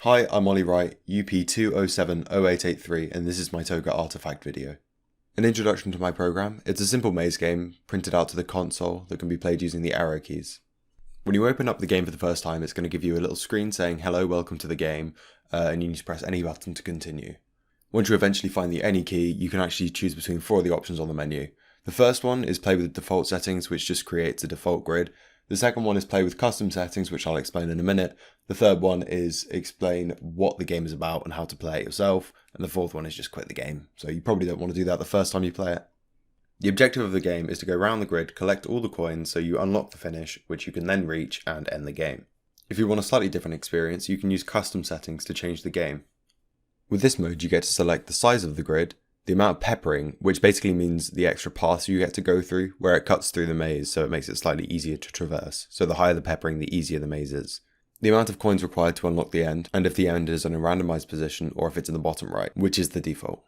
Hi, I'm Ollie Wright, UP2070883, and this is my TOGA Artefact video. An introduction to my program. It's a simple maze game, printed out to the console, that can be played using the arrow keys. When you open up the game for the first time, it's going to give you a little screen saying, "Hello, welcome to the game," and you need to press any button to continue. Once you eventually find the any key, you can actually choose between 4 of the options on the menu. The first one is play with the default settings, which just creates a default grid. The second one is play with custom settings, which I'll explain in a minute. The third one is explain what the game is about and how to play it yourself. And the fourth one is just quit the game. So you probably don't want to do that the first time you play it. The objective of the game is to go around the grid, collect all the coins so you unlock the finish, which you can then reach and end the game. If you want a slightly different experience, you can use custom settings to change the game. With this mode, you get to select the size of the grid, the amount of peppering, which basically means the extra paths you get to go through, where it cuts through the maze, so it makes it slightly easier to traverse. So the higher the peppering, the easier the maze is. The amount of coins required to unlock the end, and if the end is in a randomized position or if it's in the bottom right, which is the default.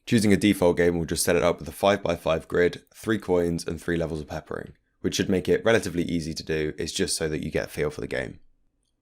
Choosing a default game will just set it up with a 5x5 grid, 3 coins and 3 levels of peppering, which should make it relatively easy to do. It's just so that you get a feel for the game.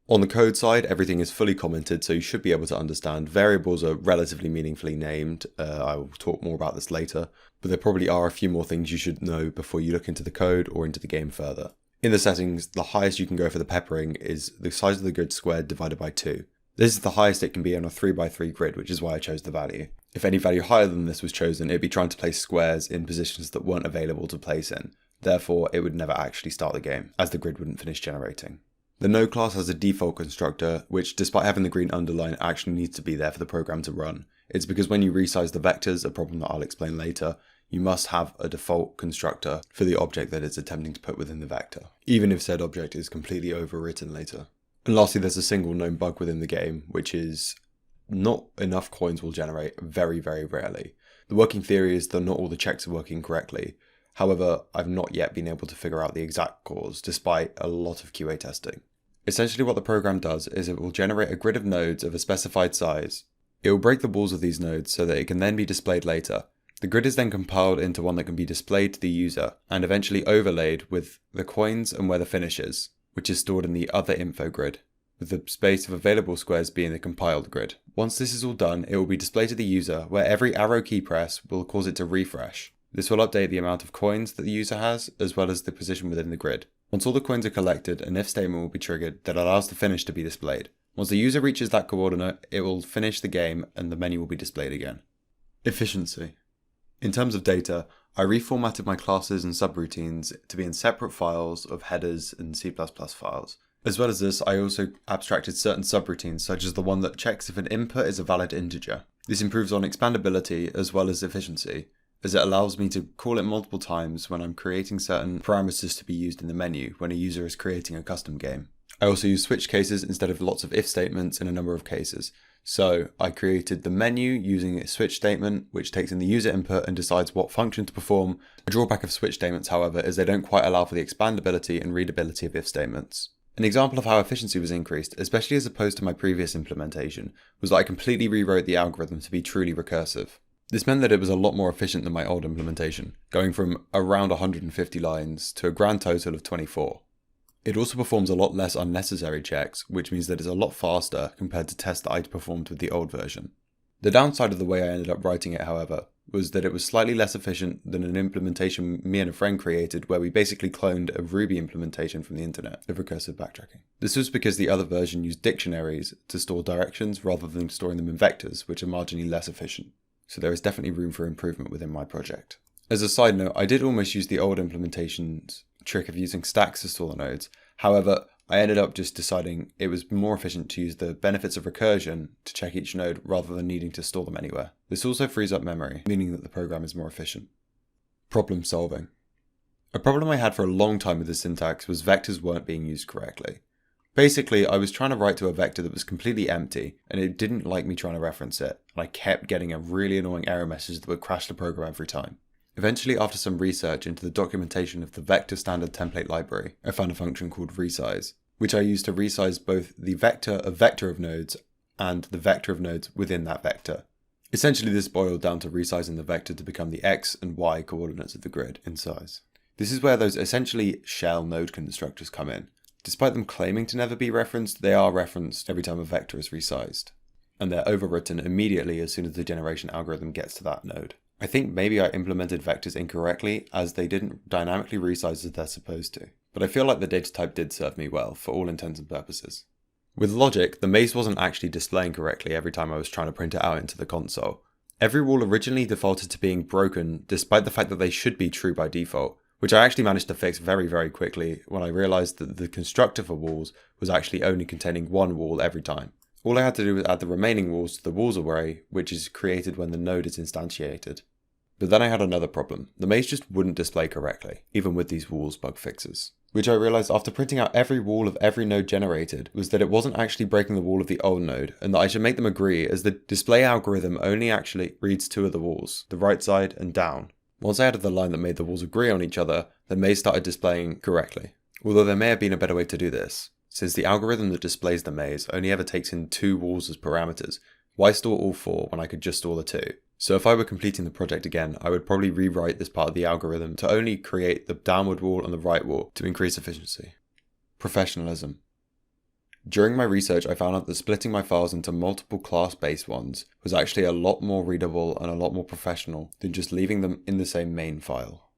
On the code side, everything is fully commented, so you should be able to understand. Variables are relatively meaningfully named. I will talk more about this later, but there probably are a few more things you should know before you look into the code or into the game further. In the settings, the highest you can go for the peppering is the size of the grid squared divided by 2. This is the highest it can be on a 3x3 grid, which is why I chose the value. If any value higher than this was chosen, it'd be trying to place squares in positions that weren't available to place in. Therefore, it would never actually start the game, as the grid wouldn't finish generating. The node class has a default constructor, which despite having the green underline actually needs to be there for the program to run. It's because when you resize the vectors, a problem that I'll explain later, you must have a default constructor for the object that it's attempting to put within the vector, even if said object is completely overwritten later. And lastly, there's a single known bug within the game, which is not enough coins will generate very, very rarely. The working theory is that not all the checks are working correctly. However, I've not yet been able to figure out the exact cause, despite a lot of QA testing. Essentially what the program does is it will generate a grid of nodes of a specified size. It will break the walls of these nodes so that it can then be displayed later. The grid is then compiled into one that can be displayed to the user, and eventually overlaid with the coins and where the finish is, which is stored in the other info grid, with the space of available squares being the compiled grid. Once this is all done, it will be displayed to the user, where every arrow key press will cause it to refresh. This will update the amount of coins that the user has, as well as the position within the grid. Once all the coins are collected, an if statement will be triggered that allows the finish to be displayed. Once the user reaches that coordinate, it will finish the game and the menu will be displayed again. Efficiency. In terms of data, I reformatted my classes and subroutines to be in separate files of headers and C++ files. As well as this, I also abstracted certain subroutines, such as the one that checks if an input is a valid integer. This improves on expandability as well as efficiency, as it allows me to call it multiple times when I'm creating certain parameters to be used in the menu when a user is creating a custom game. I also use switch cases instead of lots of if statements in a number of cases. So I created the menu using a switch statement, which takes in the user input and decides what function to perform. A drawback of switch statements, however, is they don't quite allow for the expandability and readability of if statements. An example of how efficiency was increased, especially as opposed to my previous implementation, was that I completely rewrote the algorithm to be truly recursive. This meant that it was a lot more efficient than my old implementation, going from around 150 lines to a grand total of 24. It also performs a lot less unnecessary checks, which means that it's a lot faster compared to tests that I'd performed with the old version. The downside of the way I ended up writing it, however, was that it was slightly less efficient than an implementation me and a friend created where we basically cloned a Ruby implementation from the internet of recursive backtracking. This was because the other version used dictionaries to store directions rather than storing them in vectors, which are marginally less efficient. So there is definitely room for improvement within my project. As a side note, I did almost use the old implementation's trick of using stacks to store the nodes. However, I ended up just deciding it was more efficient to use the benefits of recursion to check each node rather than needing to store them anywhere. This also frees up memory, meaning that the program is more efficient. Problem solving. A problem I had for a long time with this syntax was vectors weren't being used correctly. Basically, I was trying to write to a vector that was completely empty, and it didn't like me trying to reference it, and I kept getting a really annoying error message that would crash the program every time. Eventually, after some research into the documentation of the vector standard template library, I found a function called resize, which I used to resize both the vector of nodes and the vector of nodes within that vector. Essentially, this boiled down to resizing the vector to become the x and y coordinates of the grid in size. This is where those essentially shell node constructors come in. Despite them claiming to never be referenced, they are referenced every time a vector is resized. And they're overwritten immediately as soon as the generation algorithm gets to that node. I think maybe I implemented vectors incorrectly as they didn't dynamically resize as they're supposed to. But I feel like the data type did serve me well for all intents and purposes. With logic, the maze wasn't actually displaying correctly every time I was trying to print it out into the console. Every wall originally defaulted to being broken despite the fact that they should be true by default, which I actually managed to fix very, very quickly when I realized that the constructor for walls was actually only containing one wall every time. All I had to do was add the remaining walls to the walls array, which is created when the node is instantiated. But then I had another problem. The maze just wouldn't display correctly, even with these walls bug fixes. Which I realized after printing out every wall of every node generated was that it wasn't actually breaking the wall of the old node, and that I should make them agree, as the display algorithm only actually reads two of the walls, the right side and down. Once I added the line that made the walls agree on each other, the maze started displaying correctly. Although there may have been a better way to do this. Since the algorithm that displays the maze only ever takes in two walls as parameters, why store all four when I could just store the two? So if I were completing the project again, I would probably rewrite this part of the algorithm to only create the downward wall and the right wall to increase efficiency. Professionalism. During my research, I found out that splitting my files into multiple class-based ones was actually a lot more readable and a lot more professional than just leaving them in the same main file.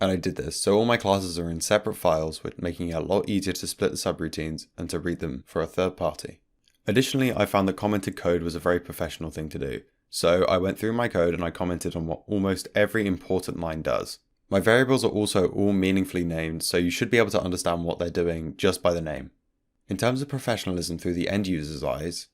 And I did this, so all my classes are in separate files, which making it a lot easier to split the subroutines and to read them for a third party. Additionally, I found that commented code was a very professional thing to do. So I went through my code and I commented on what almost every important line does. My variables are also all meaningfully named, so you should be able to understand what they're doing just by the name. In terms of professionalism through the end user's eyes,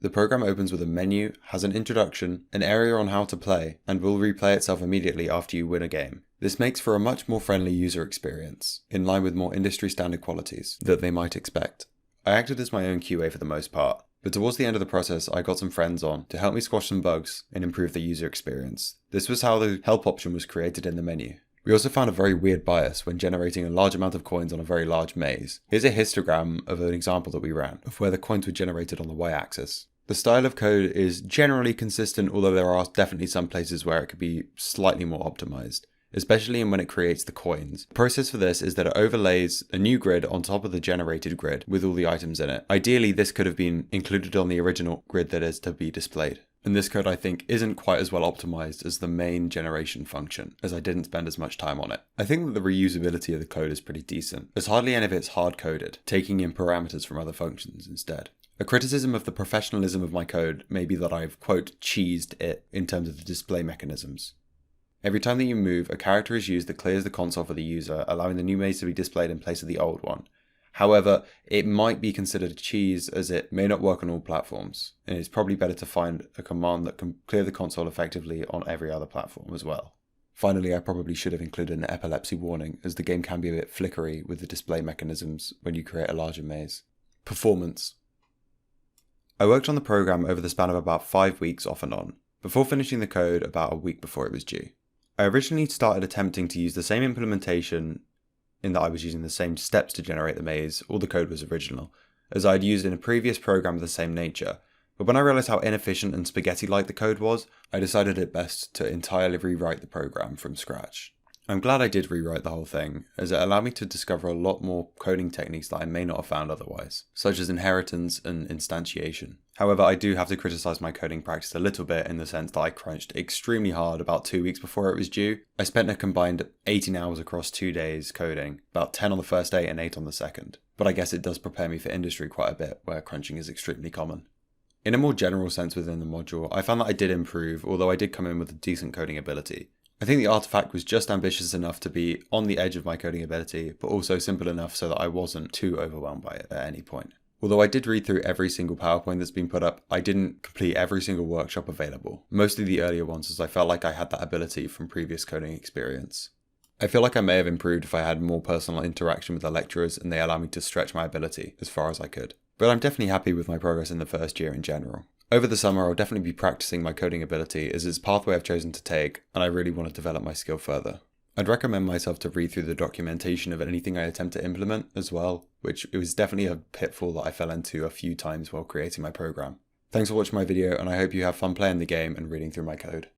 the program opens with a menu, has an introduction, an area on how to play, and will replay itself immediately after you win a game. This makes for a much more friendly user experience, in line with more industry standard qualities that they might expect. I acted as my own QA for the most part, but towards the end of the process I got some friends on to help me squash some bugs and improve the user experience. This was how the help option was created in the menu. We also found a very weird bias when generating a large amount of coins on a very large maze. Here's a histogram of an example that we ran, of where the coins were generated on the y-axis. The style of code is generally consistent, although there are definitely some places where it could be slightly more optimized, especially when it creates the coins. The process for this is that it overlays a new grid on top of the generated grid with all the items in it. Ideally, this could have been included on the original grid that is to be displayed. And this code I think isn't quite as well optimized as the main generation function, as I didn't spend as much time on it. I think that the reusability of the code is pretty decent, as hardly any of it's hard-coded, taking in parameters from other functions instead. A criticism of the professionalism of my code may be that I've, quote, cheesed it in terms of the display mechanisms. Every time that you move, a character is used that clears the console for the user, allowing the new maze to be displayed in place of the old one. However, it might be considered a cheese as it may not work on all platforms, and it's probably better to find a command that can clear the console effectively on every other platform as well. Finally, I probably should have included an epilepsy warning, as the game can be a bit flickery with the display mechanisms when you create a larger maze. Performance. I worked on the program over the span of about 5 weeks off and on, before finishing the code about a week before it was due. I originally started attempting to use the same implementation in that I was using the same steps to generate the maze, all the code was original, as I had used in a previous program of the same nature, but when I realised how inefficient and spaghetti-like the code was, I decided it best to entirely rewrite the program from scratch. I'm glad I did rewrite the whole thing, as it allowed me to discover a lot more coding techniques that I may not have found otherwise, such as inheritance and instantiation. However, I do have to criticise my coding practice a little bit in the sense that I crunched extremely hard about 2 weeks before it was due. I spent a combined 18 hours across 2 days coding, about 10 on the first day and 8 on the second. But I guess it does prepare me for industry quite a bit, where crunching is extremely common. In a more general sense within the module, I found that I did improve, although I did come in with a decent coding ability. I think the artifact was just ambitious enough to be on the edge of my coding ability, but also simple enough so that I wasn't too overwhelmed by it at any point. Although I did read through every single PowerPoint that's been put up, I didn't complete every single workshop available, mostly the earlier ones, as I felt like I had that ability from previous coding experience. I feel like I may have improved if I had more personal interaction with the lecturers and they allowed me to stretch my ability as far as I could. But I'm definitely happy with my progress in the first year in general. Over the summer, I'll definitely be practicing my coding ability as it's a pathway I've chosen to take, and I really want to develop my skill further. I'd recommend myself to read through the documentation of anything I attempt to implement as well, which it was definitely a pitfall that I fell into a few times while creating my program. Thanks for watching my video, and I hope you have fun playing the game and reading through my code.